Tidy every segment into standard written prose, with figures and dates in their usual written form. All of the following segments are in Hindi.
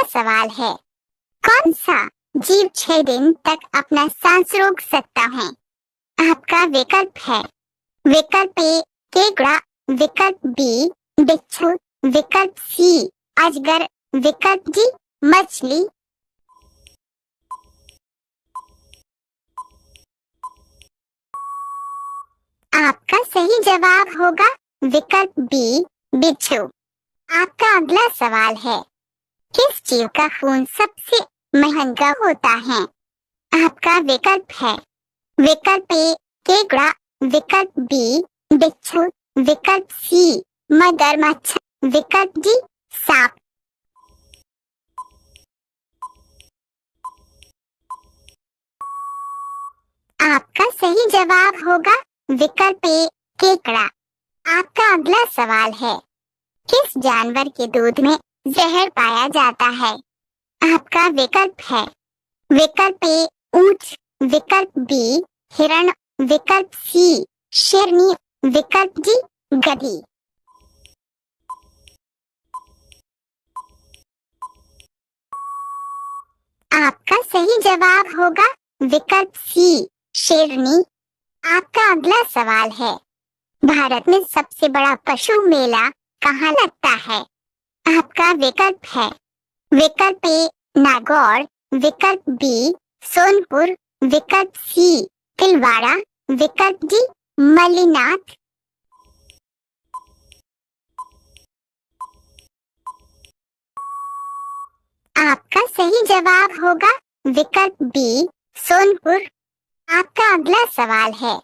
सवाल है, कौन सा जीव 6 दिन तक अपना सांस रोक सकता है? आपका विकल्प है विकल्प ए केकड़ा, विकल्प बी बिच्छू, विकल्प सी अजगर, विकल्प डी मछली। आपका सही जवाब होगा विकल्प बी बिच्छू। आपका अगला सवाल है, किस जीव का खून सबसे महंगा होता है? आपका विकल्प है विकल्प ए केकड़ा, विकल्प बी बिच्छू, विकल्प सी मगरमच्छ, विकल्प डी सांप। आपका सही जवाब होगा विकल्प ए केकड़ा। आपका अगला सवाल है, किस जानवर के दूध में जहर पाया जाता है? आपका विकल्प है विकल्प ए ऊंट, विकल्प बी हिरण, विकल्प सी शेरनी, विकल्प डी गधी। आपका सही जवाब होगा विकल्प सी शेरनी। आपका अगला सवाल है, भारत में सबसे बड़ा पशु मेला कहाँ लगता है? आपका विकल्प है विकल्प ए नागौर, विकल्प बी सोनपुर, विकल्प सी तिलवाड़ा, विकल्प डी मल्लीनाथ। आपका सही जवाब होगा विकल्प बी सोनपुर। आपका अगला सवाल है,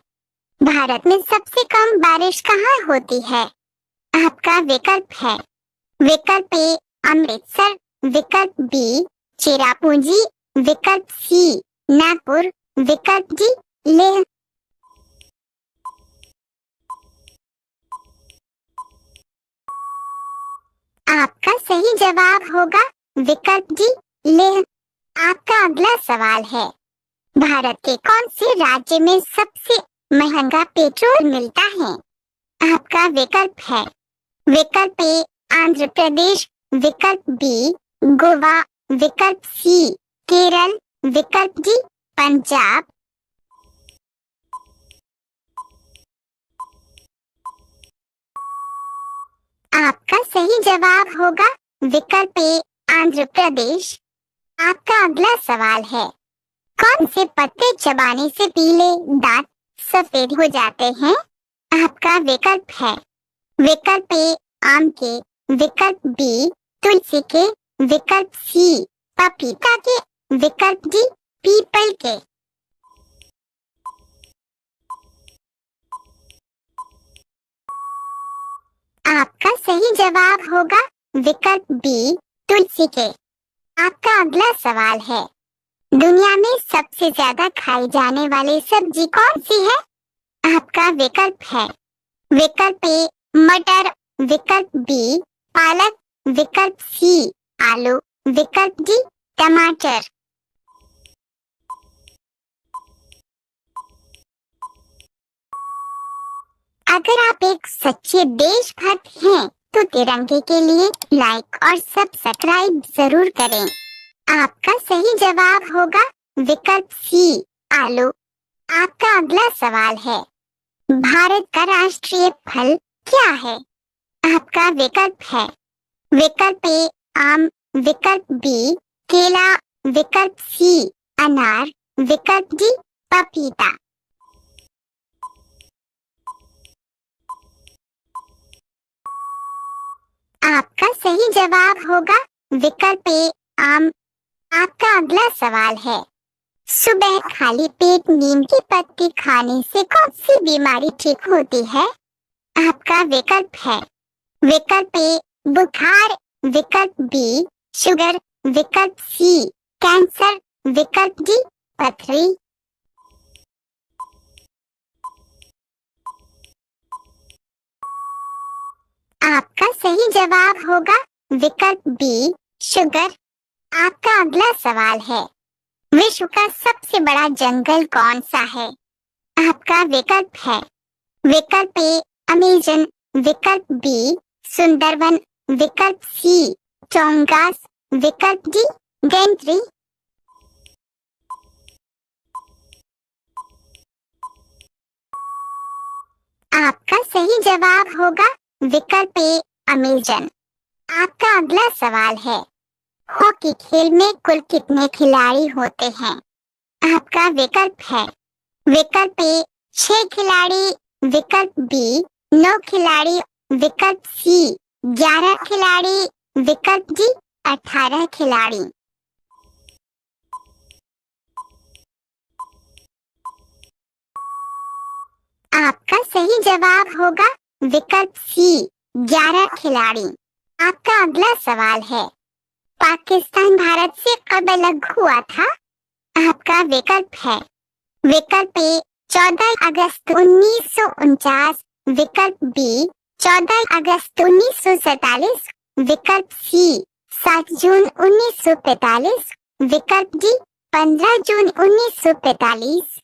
भारत में सबसे कम बारिश कहाँ होती है? आपका विकल्प है विकल्प ए अमृतसर, विकल्प बी चिरापुंजी, विकल्प सी नागपुर, विकल्प डी लेह। आपका सही जवाब होगा विकल्प डी लेह। आपका अगला सवाल है, भारत के कौन से राज्य में सबसे महंगा पेट्रोल मिलता है? आपका विकल्प है विकल्प ए आंध्र प्रदेश, विकल्प बी गोवा, विकल्प सी केरल, विकल्प डी पंजाब। आपका सही जवाब होगा विकल्प ए आंध्र प्रदेश। आपका अगला सवाल है, कौन से पत्ते चबाने से पीले दांत सफेद हो जाते हैं? आपका विकल्प है विकल्प ए आम के, विकल्प बी तुलसी के, विकल्प सी पपीता के, विकल्प डी पीपल के। आपका सही जवाब होगा विकल्प बी तुलसी के। आपका अगला सवाल है, दुनिया में सबसे ज्यादा खाई जाने वाली सब्जी कौन सी है? आपका विकल्प है विकल्प ए मटर, विकल्प बी पालक, विकल्प सी आलू, विकल्प डी टमाटर। अगर आप एक सच्चे देशभक्त हैं तो तिरंगे के लिए लाइक और सब्सक्राइब जरूर करें। आपका सही जवाब होगा विकल्प सी आलू। आपका अगला सवाल है, भारत का राष्ट्रीय फल क्या है? आपका विकल्प है विकल्प ए आम, विकल्प बी केला, विकल्प सी अनार, विकल्प डी पपीता। आपका सही जवाब होगा विकल्प ए आम। आपका अगला सवाल है, सुबह खाली पेट नीम की पत्ती खाने से कौन सी बीमारी ठीक होती है? आपका विकल्प है विकल्प ए बुखार, विकल्प बी शुगर, विकल्प सी कैंसर, विकल्प डी पथरी। आपका सही जवाब होगा विकल्प बी शुगर। आपका अगला सवाल है, विश्व का सबसे बड़ा जंगल कौन सा है? आपका विकल्प है विकल्प ए अमेजन, विकल्प बी सुंदरवन, विकल्प सी टोंगास, विकल्प डी गैंट्री। आपका सही जवाब होगा विकल्प ए अमेजन। आपका अगला सवाल है, हॉकी खेल में कुल कितने खिलाड़ी होते हैं? आपका विकल्प है, विकल्प ए 6 खिलाड़ी, विकल्प बी 9 खिलाड़ी, विकल्प सी 11 खिलाड़ी, विकल्प डी 18 खिलाड़ी। आपका सही जवाब होगा विकल्प सी 11 खिलाड़ी। आपका अगला सवाल है, पाकिस्तान भारत से कब अलग हुआ था? आपका विकल्प है, विकल्प ए 14 अगस्त 1949, विकल्प बी 14 अगस्त 1947, विकल्प सी 7 जून 1945, विकल्प डी 15 जून 1945।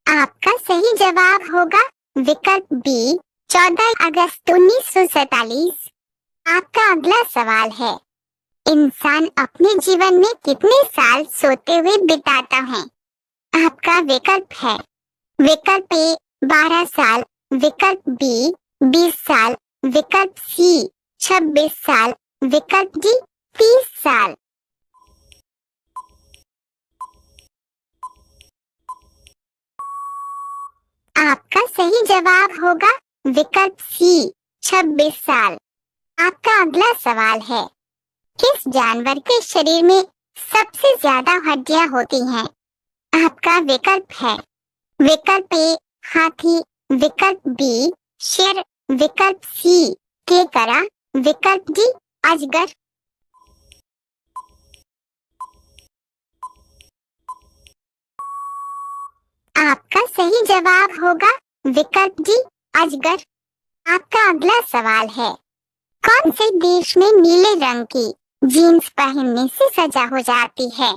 आपका सही जवाब होगा विकल्प बी 14 अगस्त 1947। आपका अगला सवाल है, इंसान अपने जीवन में कितने साल सोते हुए बिताता है? आपका विकल्प है, विकल्प ए 12 साल, विकल्प बी 20 साल, विकल्प सी 26 साल, विकल्प डी 30 साल। आपका सही जवाब होगा विकल्प सी 26 साल। आपका अगला सवाल है, किस जानवर के शरीर में सबसे ज्यादा हड्डियां होती हैं? आपका विकल्प है, विकल्प ए हाथी, विकल्प बी शेर, विकल्प सी केकड़ा, विकल्प डी अजगर। आपका सही जवाब होगा विकल्प डी अजगर। आपका अगला सवाल है, कौन से देश में नीले रंग की जीन्स पहनने से सजा हो जाती है?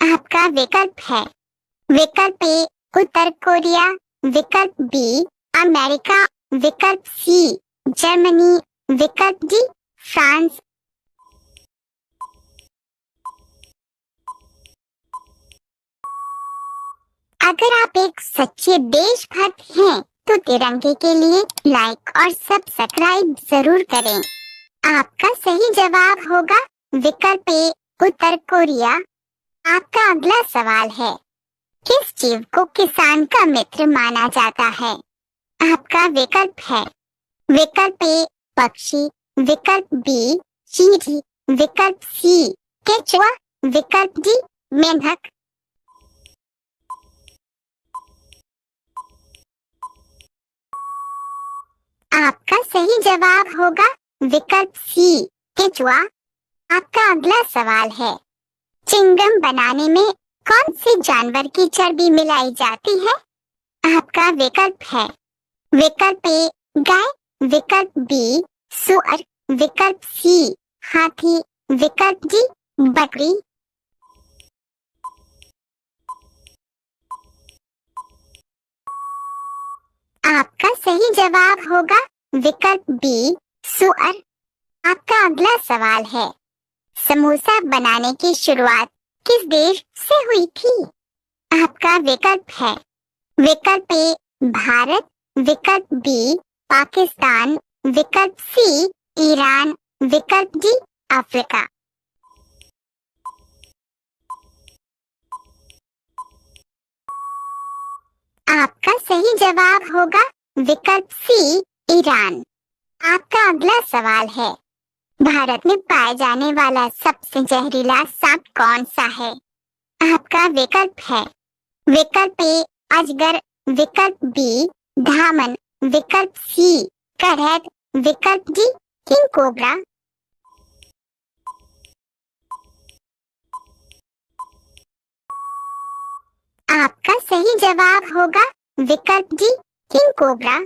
आपका विकल्प है, विकल्प ए उत्तर कोरिया, विकल्प बी अमेरिका, विकल्प सी जर्मनी, विकल्प डी फ्रांस। अगर आप एक सच्चे देशभक्त हैं तो तिरंगे के लिए लाइक और सब्सक्राइब जरूर करें। आपका सही जवाब होगा विकल्प ए उत्तर कोरिया। आपका अगला सवाल है, किस जीव को किसान का मित्र माना जाता है? आपका विकल्प है, विकल्प ए पक्षी, विकल्प बी चींटी, विकल्प सी केचुआ, विकल्प डी मेंढक। आपका सही जवाब होगा विकल्प सी केचुआ। आपका अगला सवाल है, चिंगम बनाने में कौन से जानवर की चर्बी मिलाई जाती है? आपका विकल्प है, विकल्प ए गाय, विकल्प बी सुअर, विकल्प सी हाथी, विकल्प डी बकरी। आपका सही जवाब होगा विकल्प बी सुअर। आपका अगला सवाल है, समोसा बनाने की शुरुआत किस देश से हुई थी? आपका विकल्प है, विकल्प ए भारत, विकल्प बी पाकिस्तान, विकल्प सी ईरान, विकल्प डी अफ्रीका। आपका सही जवाब होगा विकल्प सी ईरान। आपका अगला सवाल है, भारत में पाए जाने वाला सबसे जहरीला सांप कौन सा है? आपका विकल्प है, विकल्प ए अजगर, विकल्प बी धामन, विकल्प सी करहत, विकल्प डी किंग कोबरा। आपका सही जवाब होगा विकल्प डी किंग कोबरा।